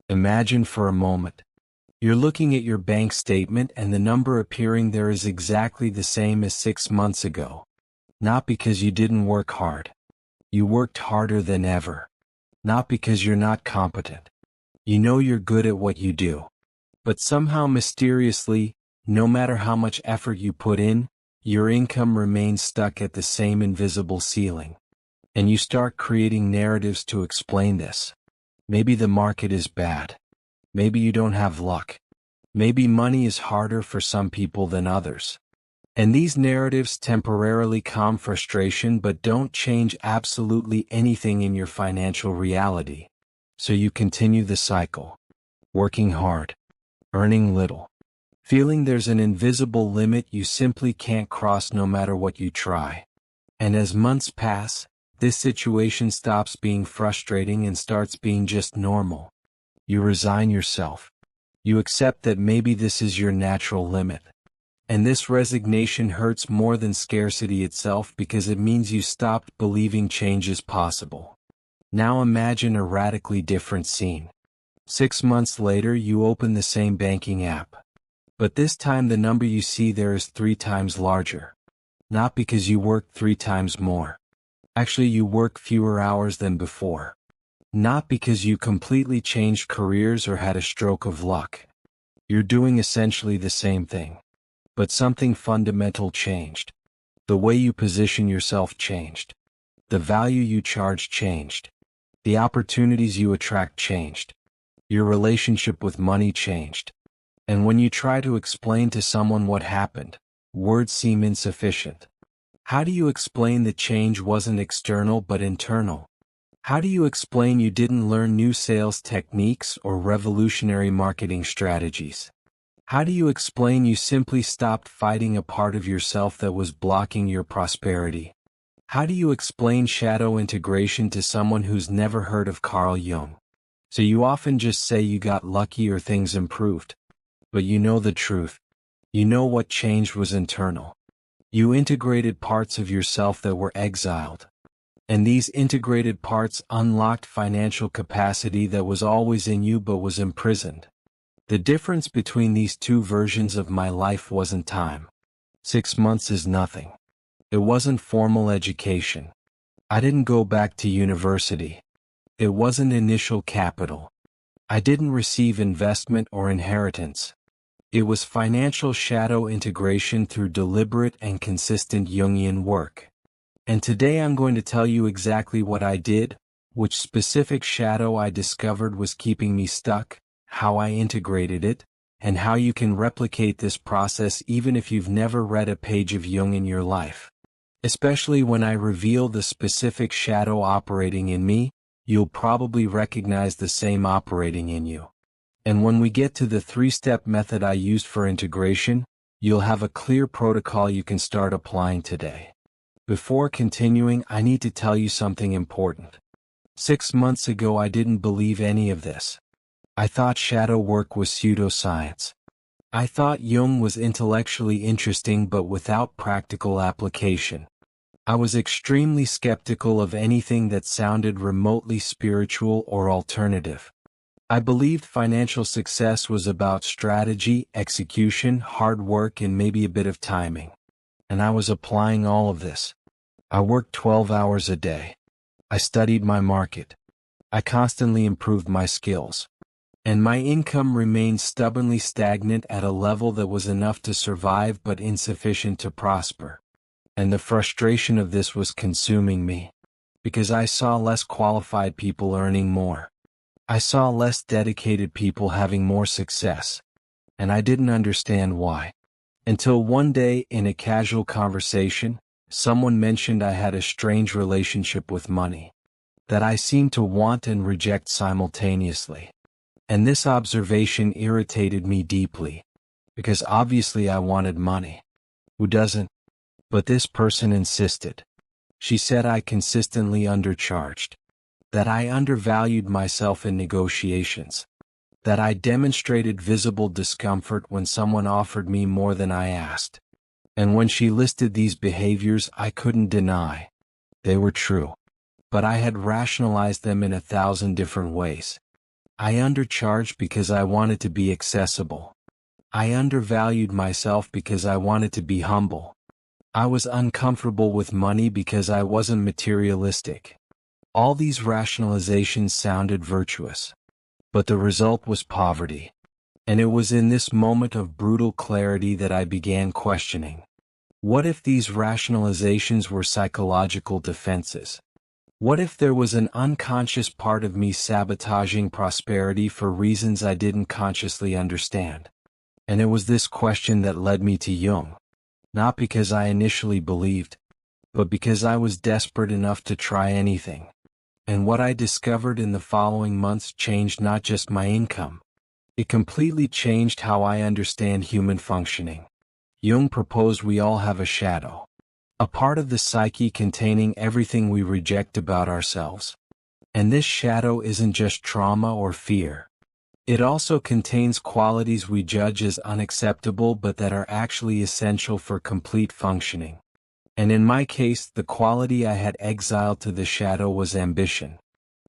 Imagine for a moment. You're looking at your bank statement and the number appearing there is exactly the same as 6 months ago. Not because you didn't work hard. You worked harder than ever. Not because you're not competent. You know you're good at what you do. But somehow mysteriously, no matter how much effort you put in, your income remains stuck at the same invisible ceiling. And you start creating narratives to explain this. Maybe the market is bad. Maybe you don't have luck. Maybe money is harder for some people than others. And these narratives temporarily calm frustration but don't change absolutely anything in your financial reality. So you continue the cycle. Working hard. Earning little. Feeling there's an invisible limit you simply can't cross no matter what you try. And as months pass, this situation stops being frustrating and starts being just normal. You resign yourself. You accept that maybe this is your natural limit. And this resignation hurts more than scarcity itself because it means you stopped believing change is possible. Now imagine a radically different scene. 6 months later you open the same banking app. But this time the number you see there is 3 times larger. Not because you worked 3 times more. Actually you work fewer hours than before. Not because you completely changed careers or had a stroke of luck. You're doing essentially the same thing. But something fundamental changed. The way you position yourself changed. The value you charge changed. The opportunities you attract changed. Your relationship with money changed. And when you try to explain to someone what happened, words seem insufficient. How do you explain that change wasn't external but internal? How do you explain you didn't learn new sales techniques or revolutionary marketing strategies? How do you explain you simply stopped fighting a part of yourself that was blocking your prosperity? How do you explain shadow integration to someone who's never heard of Carl Jung? So you often just say you got lucky or things improved. But you know the truth. You know what changed was internal. You integrated parts of yourself that were exiled. And these integrated parts unlocked financial capacity that was always in you but was imprisoned. The difference between these two versions of my life wasn't time. 6 months is nothing. It wasn't formal education. I didn't go back to university. It wasn't initial capital. I didn't receive investment or inheritance. It was financial shadow integration through deliberate and consistent Jungian work. And today I'm going to tell you exactly what I did, which specific shadow I discovered was keeping me stuck, how I integrated it, and how you can replicate this process even if you've never read a page of Jung in your life. Especially when I reveal the specific shadow operating in me, you'll probably recognize the same operating in you. And when we get to the 3-step method I used for integration, you'll have a clear protocol you can start applying today. Before continuing, I need to tell you something important. 6 months ago I didn't believe any of this. I thought shadow work was pseudoscience. I thought Jung was intellectually interesting but without practical application. I was extremely skeptical of anything that sounded remotely spiritual or alternative. I believed financial success was about strategy, execution, hard work, and maybe a bit of timing. And I was applying all of this. I worked 12 hours a day. I studied my market. I constantly improved my skills. And my income remained stubbornly stagnant at a level that was enough to survive but insufficient to prosper. And the frustration of this was consuming me. Because I saw less qualified people earning more. I saw less dedicated people having more success. And I didn't understand why. Until one day, in a casual conversation, someone mentioned I had a strange relationship with money. That I seemed to want and reject simultaneously. And this observation irritated me deeply. Because obviously I wanted money. Who doesn't? But this person insisted. She said I consistently undercharged. That I undervalued myself in negotiations. That I demonstrated visible discomfort when someone offered me more than I asked. And when she listed these behaviors I couldn't deny. They were true. But I had rationalized them in 1,000 different ways. I undercharged because I wanted to be accessible. I undervalued myself because I wanted to be humble. I was uncomfortable with money because I wasn't materialistic. All these rationalizations sounded virtuous. But the result was poverty. And it was in this moment of brutal clarity that I began questioning. What if these rationalizations were psychological defenses? What if there was an unconscious part of me sabotaging prosperity for reasons I didn't consciously understand? And it was this question that led me to Jung. Not because I initially believed, but because I was desperate enough to try anything. And what I discovered in the following months changed not just my income. It completely changed how I understand human functioning. Jung proposed we all have a shadow. A part of the psyche containing everything we reject about ourselves. And this shadow isn't just trauma or fear. It also contains qualities we judge as unacceptable but that are actually essential for complete functioning. And in my case, the quality I had exiled to the shadow was ambition.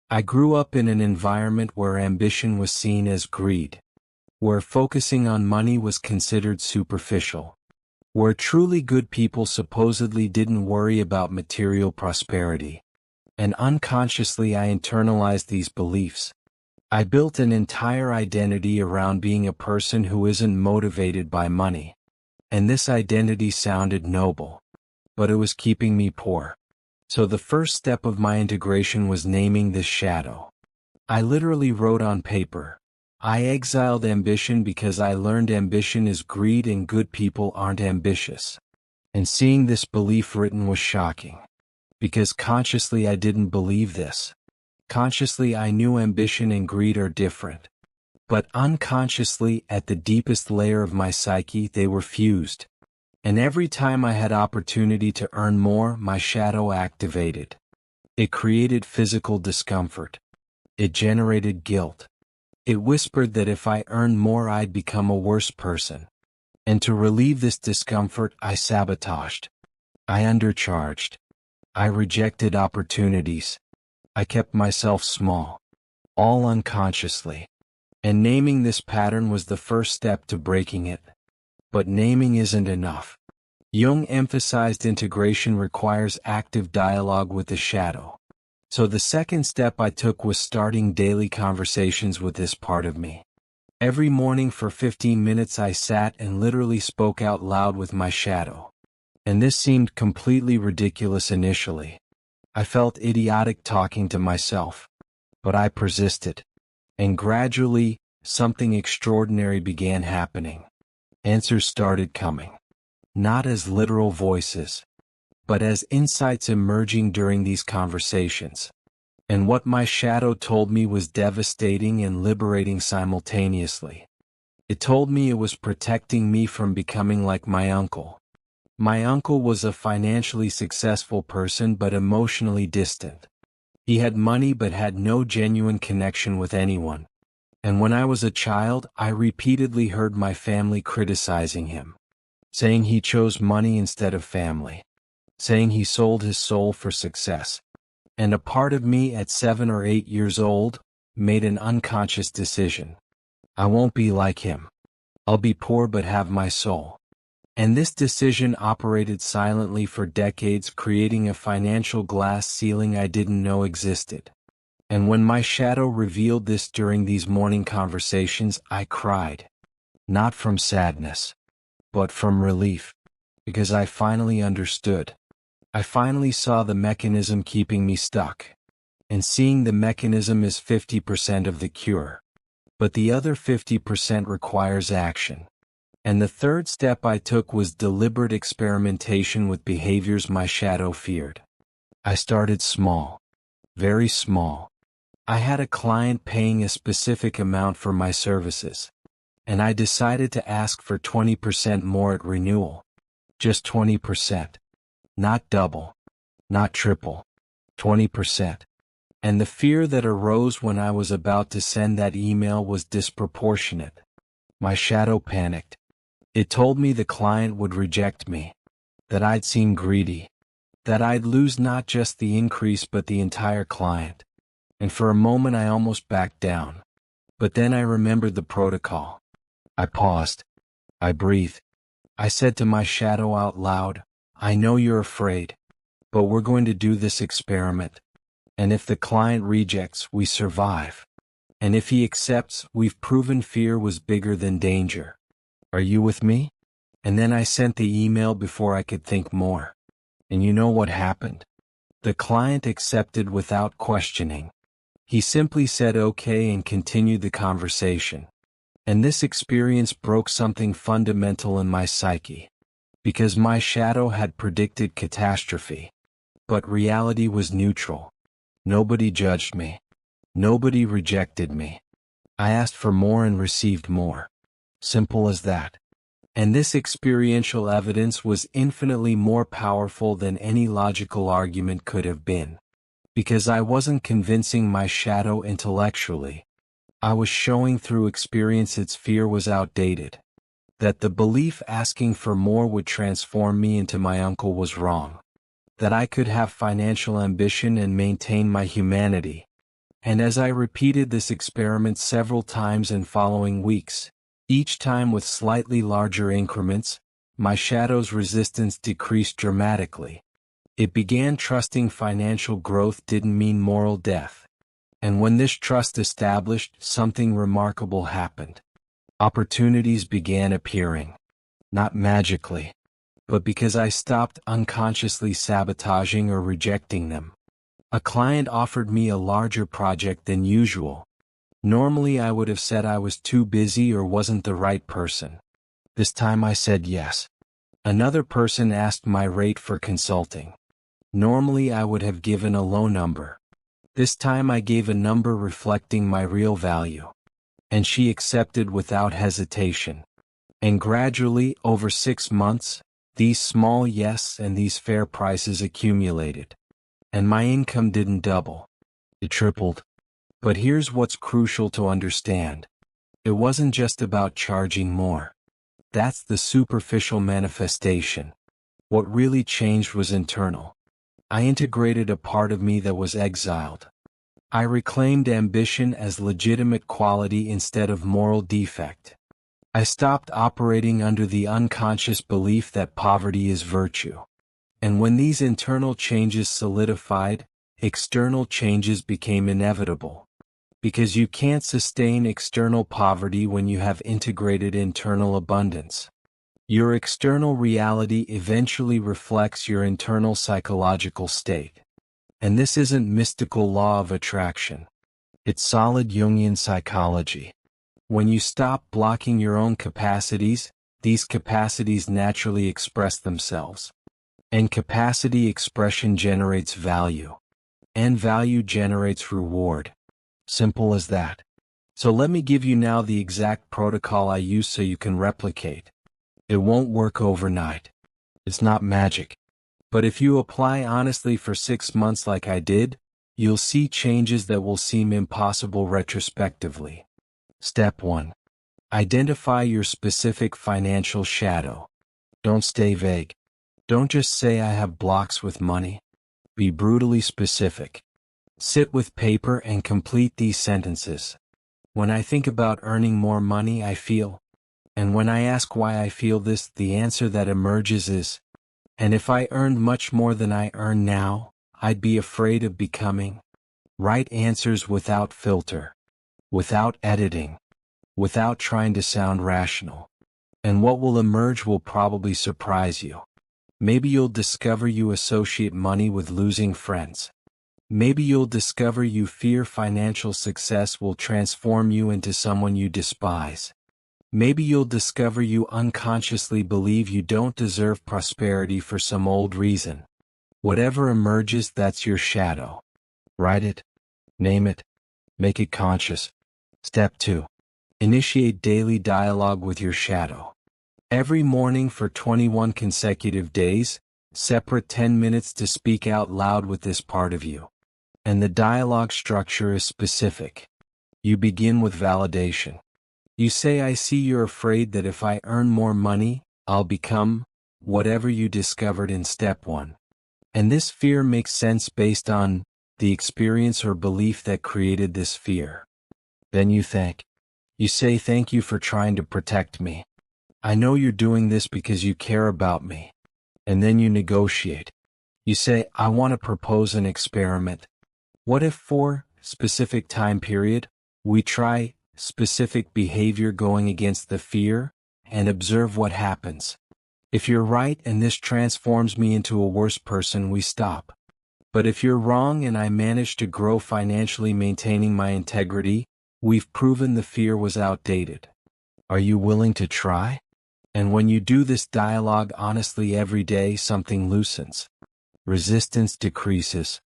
I grew up in an environment where ambition was seen as greed, where focusing on money was considered superficial, where truly good people supposedly didn't worry about material prosperity. And unconsciously I internalized these beliefs. I built an entire identity around being a person who isn't motivated by money. And this identity sounded noble. But it was keeping me poor. So the first step of my integration was naming this shadow. I literally wrote on paper. I exiled ambition because I learned ambition is greed and good people aren't ambitious. And seeing this belief written was shocking. Because consciously I didn't believe this. Consciously I knew ambition and greed are different. But unconsciously, at the deepest layer of my psyche, they were fused. And every time I had opportunity to earn more, my shadow activated. It created physical discomfort. It generated guilt. It whispered that if I earned more I'd become a worse person. And to relieve this discomfort, I sabotaged. I undercharged. I rejected opportunities. I kept myself small. All unconsciously. And naming this pattern was the first step to breaking it. But naming isn't enough. Jung emphasized integration requires active dialogue with the shadow. So the second step I took was starting daily conversations with this part of me. Every morning for 15 minutes I sat and literally spoke out loud with my shadow. And this seemed completely ridiculous initially. I felt idiotic talking to myself. But I persisted. And gradually, something extraordinary began happening. Answers started coming. Not as literal voices, but as insights emerging during these conversations. And what my shadow told me was devastating and liberating simultaneously. It told me it was protecting me from becoming like my uncle. My uncle was a financially successful person but emotionally distant. He had money but had no genuine connection with anyone. And when I was a child, I repeatedly heard my family criticizing him, saying he chose money instead of family, saying he sold his soul for success. And a part of me at 7 or 8 years old made an unconscious decision. I won't be like him. I'll be poor but have my soul. And this decision operated silently for decades, creating a financial glass ceiling I didn't know existed. And when my shadow revealed this during these morning conversations, I cried. Not from sadness, but from relief. Because I finally understood. I finally saw the mechanism keeping me stuck. And seeing the mechanism is 50% of the cure. But the other 50% requires action. And the third step I took was deliberate experimentation with behaviors my shadow feared. I started small. Very small. I had a client paying a specific amount for my services. And I decided to ask for 20% more at renewal. Just 20%. Not double. Not triple. 20%. And the fear that arose when I was about to send that email was disproportionate. My shadow panicked. It told me the client would reject me. That I'd seem greedy. That I'd lose not just the increase but the entire client. And for a moment I almost backed down. But then I remembered the protocol. I paused. I breathed. I said to my shadow out loud, I know you're afraid, but we're going to do this experiment. And if the client rejects, we survive. And if he accepts, we've proven fear was bigger than danger. Are you with me? And then I sent the email before I could think more. And you know what happened? The client accepted without questioning. He simply said okay and continued the conversation. And this experience broke something fundamental in my psyche. Because my shadow had predicted catastrophe. But reality was neutral. Nobody judged me. Nobody rejected me. I asked for more and received more. Simple as that. And this experiential evidence was infinitely more powerful than any logical argument could have been. Because I wasn't convincing my shadow intellectually. I was showing through experience its fear was outdated. That the belief asking for more would transform me into my uncle was wrong. That I could have financial ambition and maintain my humanity. And as I repeated this experiment several times in following weeks, each time with slightly larger increments, my shadow's resistance decreased dramatically. It began trusting financial growth didn't mean moral death. And when this trust established, something remarkable happened. Opportunities began appearing. Not magically, but because I stopped unconsciously sabotaging or rejecting them. A client offered me a larger project than usual. Normally I would have said I was too busy or wasn't the right person. This time I said yes. Another person asked my rate for consulting. Normally I would have given a low number. This time I gave a number reflecting my real value. And she accepted without hesitation. And gradually, over 6 months, these small yes and these fair prices accumulated. And my income didn't double. It tripled. But here's what's crucial to understand. It wasn't just about charging more. That's the superficial manifestation. What really changed was internal. I integrated a part of me that was exiled. I reclaimed ambition as legitimate quality instead of moral defect. I stopped operating under the unconscious belief that poverty is virtue. And when these internal changes solidified, external changes became inevitable. Because you can't sustain external poverty when you have integrated internal abundance. Your external reality eventually reflects your internal psychological state. And this isn't mystical law of attraction. It's solid Jungian psychology. When you stop blocking your own capacities, these capacities naturally express themselves. And capacity expression generates value. And value generates reward. Simple as that. So let me give you now the exact protocol I use so you can replicate. It won't work overnight. It's not magic. But if you apply honestly for 6 months like I did, you'll see changes that will seem impossible retrospectively. Step 1. Identify your specific financial shadow. Don't stay vague. Don't just say I have blocks with money. Be brutally specific. Sit with paper and complete these sentences. When I think about earning more money, I feel. And when I ask why I feel this, the answer that emerges is, and if I earned much more than I earn now, I'd be afraid of becoming. Write answers without filter. Without editing. Without trying to sound rational. And what will emerge will probably surprise you. Maybe you'll discover you associate money with losing friends. Maybe you'll discover you fear financial success will transform you into someone you despise. Maybe you'll discover you unconsciously believe you don't deserve prosperity for some old reason. Whatever emerges, that's your shadow. Write it. Name it. Make it conscious. Step 2. Initiate daily dialogue with your shadow. Every morning for 21 consecutive days, separate 10 minutes to speak out loud with this part of you. And the dialogue structure is specific. You begin with validation. You say, I see you're afraid that if I earn more money, I'll become whatever you discovered in step 1. And this fear makes sense based on the experience or belief that created this fear. Then you thank. You say thank you for trying to protect me. I know you're doing this because you care about me. And then you negotiate. You say, I want to propose an experiment. What if for specific time period, we try specific behavior going against the fear and observe what happens? If you're right and this transforms me into a worse person, we stop. But if you're wrong and I manage to grow financially maintaining my integrity, we've proven the fear was outdated. Are you willing to try? And when you do this dialogue honestly every day, something loosens. Resistance decreases.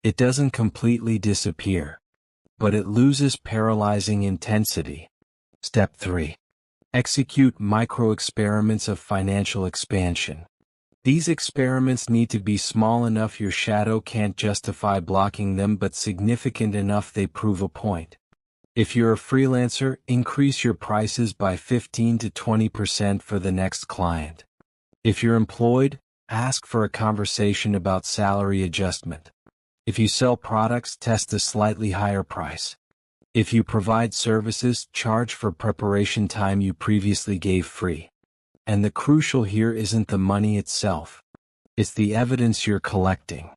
It doesn't completely disappear, but it loses paralyzing intensity. Step 3. Execute micro-experiments of financial expansion. These experiments need to be small enough your shadow can't justify blocking them, but significant enough they prove a point. If you're a freelancer, increase your prices by 15 to 20% for the next client. If you're employed, ask for a conversation about salary adjustment. If you sell products, test a slightly higher price. If you provide services, charge for preparation time you previously gave free. And the crucial here isn't the money itself. It's the evidence you're collecting.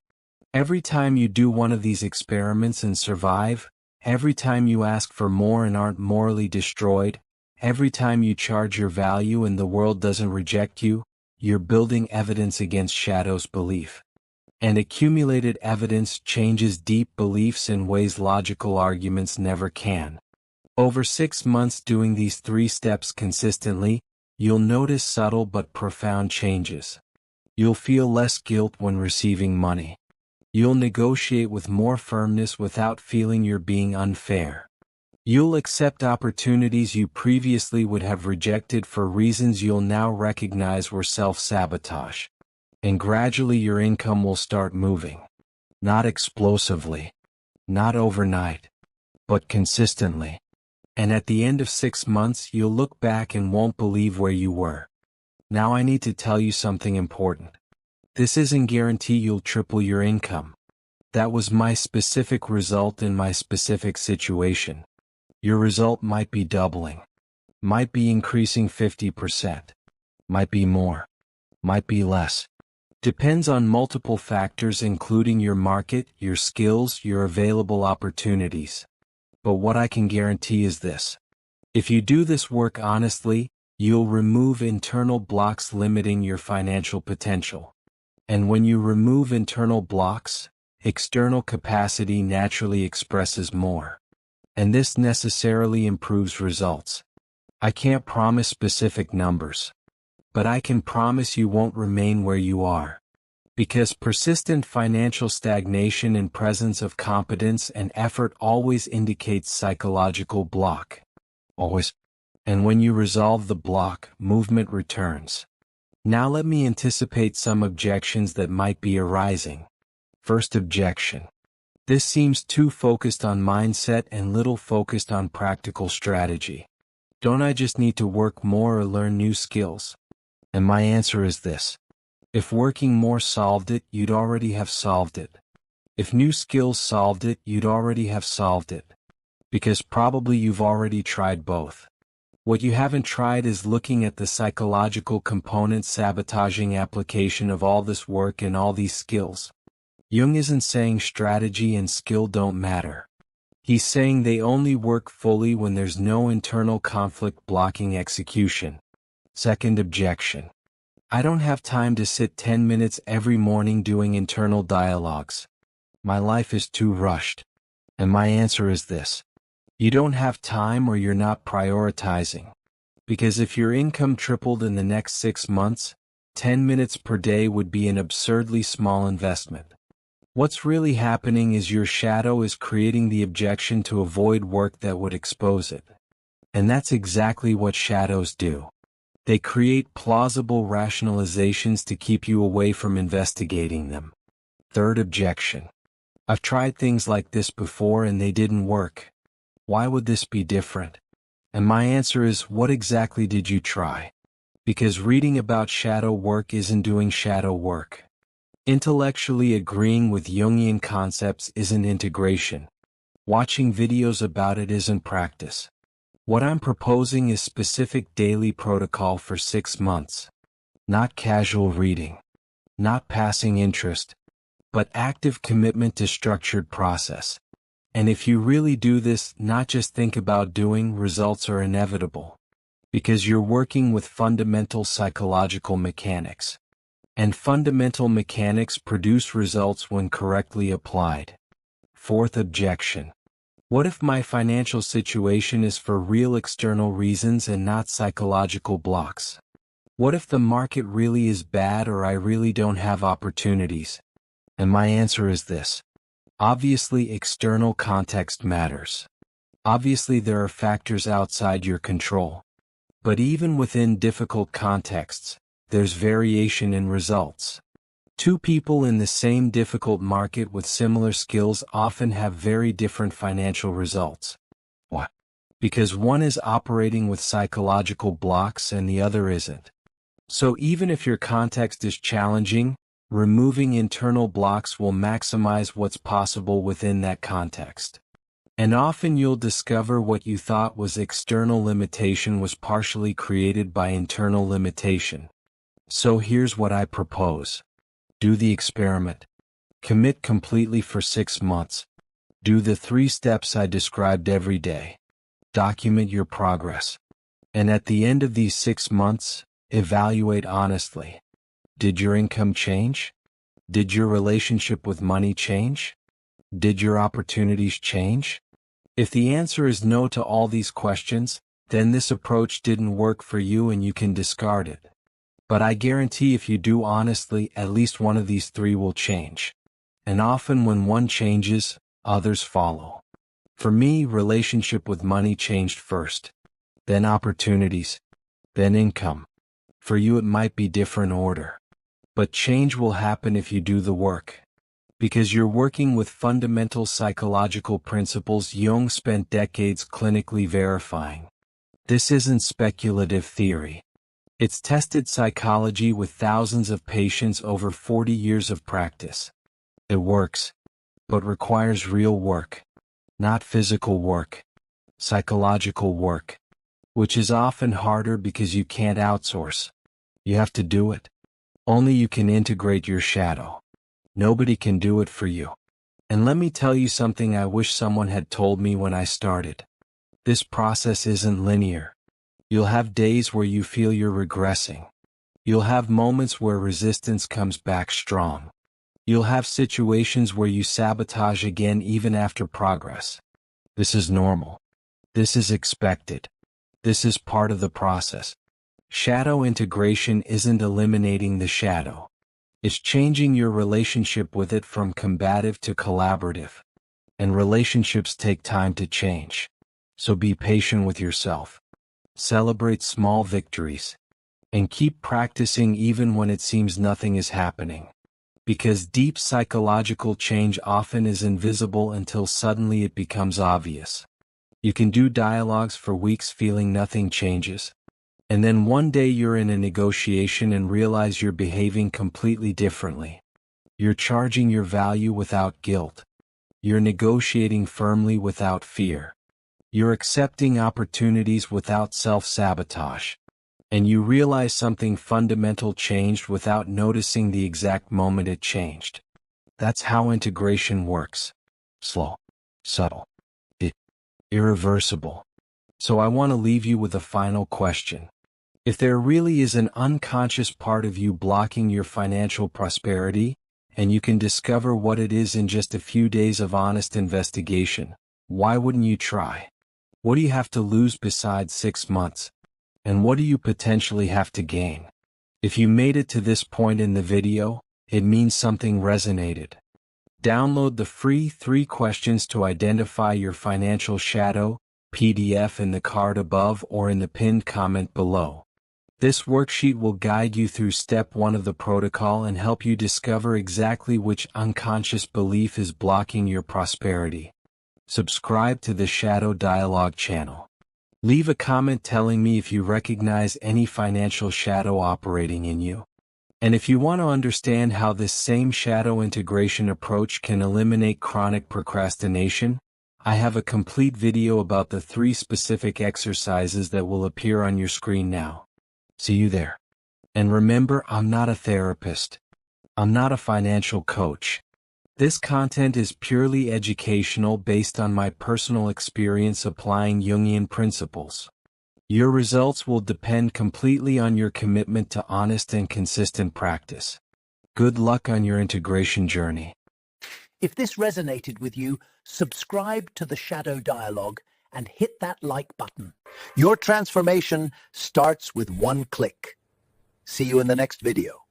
Every time you do one of these experiments and survive, every time you ask for more and aren't morally destroyed, every time you charge your value and the world doesn't reject you, you're building evidence against shadow's belief. And accumulated evidence changes deep beliefs in ways logical arguments never can. Over 6 months doing these 3 steps consistently, you'll notice subtle but profound changes. You'll feel less guilt when receiving money. You'll negotiate with more firmness without feeling you're being unfair. You'll accept opportunities you previously would have rejected for reasons you'll now recognize were self-sabotage. And gradually your income will start moving. Not explosively. Not overnight. But consistently. And at the end of 6 months you'll look back and won't believe where you were. Now I need to tell you something important. This isn't guarantee you'll triple your income. That was my specific result in my specific situation. Your result might be doubling. Might be increasing 50%. Might be more. Might be less. Depends on multiple factors including your market, your skills, your available opportunities. But what I can guarantee is this. If you do this work honestly, you'll remove internal blocks limiting your financial potential. And when you remove internal blocks, external capacity naturally expresses more. And this necessarily improves results. I can't promise specific numbers. But I can promise you won't remain where you are. Because persistent financial stagnation and presence of competence and effort always indicates psychological block. Always. And when you resolve the block, movement returns. Now let me anticipate some objections that might be arising. First objection. This seems too focused on mindset and little focused on practical strategy. Don't I just need to work more or learn new skills? And my answer is this. If working more solved it, you'd already have solved it. If new skills solved it, you'd already have solved it. Because probably you've already tried both. What you haven't tried is looking at the psychological component sabotaging application of all this work and all these skills. Jung isn't saying strategy and skill don't matter. He's saying they only work fully when there's no internal conflict blocking execution. Second objection. I don't have time to sit 10 minutes every morning doing internal dialogues. My life is too rushed. And my answer is this. You don't have time or you're not prioritizing. Because if your income tripled in the next 6 months, 10 minutes per day would be an absurdly small investment. What's really happening is your shadow is creating the objection to avoid work that would expose it. And that's exactly what shadows do. They create plausible rationalizations to keep you away from investigating them. Third objection. I've tried things like this before and they didn't work. Why would this be different? And my answer is, what exactly did you try? Because reading about shadow work isn't doing shadow work. Intellectually agreeing with Jungian concepts isn't integration. Watching videos about it isn't practice. What I'm proposing is specific daily protocol for 6 months. Not casual reading. Not passing interest. But active commitment to structured process. And if you really do this, not just think about doing, results are inevitable. Because you're working with fundamental psychological mechanics. And fundamental mechanics produce results when correctly applied. Fourth objection. What if my financial situation is for real external reasons and not psychological blocks? What if the market really is bad or I really don't have opportunities? And my answer is this. Obviously, external context matters. Obviously, there are factors outside your control. But even within difficult contexts, there's variation in results. Two people in the same difficult market with similar skills often have very different financial results. Why? Because one is operating with psychological blocks and the other isn't. So even if your context is challenging, removing internal blocks will maximize what's possible within that context. And often you'll discover what you thought was external limitation was partially created by internal limitation. So here's what I propose. Do the experiment. Commit completely for 6 months. Do the 3 steps I described every day. Document your progress. And at the end of these 6 months, evaluate honestly. Did your income change? Did your relationship with money change? Did your opportunities change? If the answer is no to all these questions, then this approach didn't work for you and you can discard it. But I guarantee if you do honestly, at least one of these 3 will change. And often when one changes, others follow. For me, relationship with money changed first. Then opportunities. Then income. For you it might be different order. But change will happen if you do the work. Because you're working with fundamental psychological principles Jung spent decades clinically verifying. This isn't speculative theory. It's tested psychology with thousands of patients over 40 years of practice. It works, but requires real work. Not physical work. Psychological work. Which is often harder because you can't outsource. You have to do it. Only you can integrate your shadow. Nobody can do it for you. And let me tell you something I wish someone had told me when I started. This process isn't linear. You'll have days where you feel you're regressing. You'll have moments where resistance comes back strong. You'll have situations where you sabotage again even after progress. This is normal. This is expected. This is part of the process. Shadow integration isn't eliminating the shadow. It's changing your relationship with it from combative to collaborative. And relationships take time to change. So be patient with yourself. Celebrate small victories. And keep practicing even when it seems nothing is happening. Because deep psychological change often is invisible until suddenly it becomes obvious. You can do dialogues for weeks feeling nothing changes. And then one day you're in a negotiation and realize you're behaving completely differently. You're charging your value without guilt. You're negotiating firmly without fear. You're accepting opportunities without self-sabotage. And you realize something fundamental changed without noticing the exact moment it changed. That's how integration works. Slow. Subtle. Irreversible. So I want to leave you with a final question. If there really is an unconscious part of you blocking your financial prosperity, and you can discover what it is in just a few days of honest investigation, why wouldn't you try? What do you have to lose besides 6 months? And what do you potentially have to gain? If you made it to this point in the video, it means something resonated. Download the free 3 questions to identify your financial shadow PDF in the card above or in the pinned comment below. This worksheet will guide you through step 1 of the protocol and help you discover exactly which unconscious belief is blocking your prosperity. Subscribe to the Shadow Dialogue channel. Leave a comment telling me if you recognize any financial shadow operating in you. And if you want to understand how this same shadow integration approach can eliminate chronic procrastination, I have a complete video about the 3 specific exercises that will appear on your screen now. See you there. And remember, I'm not a therapist. I'm not a financial coach. This content is purely educational based on my personal experience applying Jungian principles. Your results will depend completely on your commitment to honest and consistent practice. Good luck on your integration journey. If this resonated with you, subscribe to the Shadow Dialogue and hit that like button. Your transformation starts with one click. See you in the next video.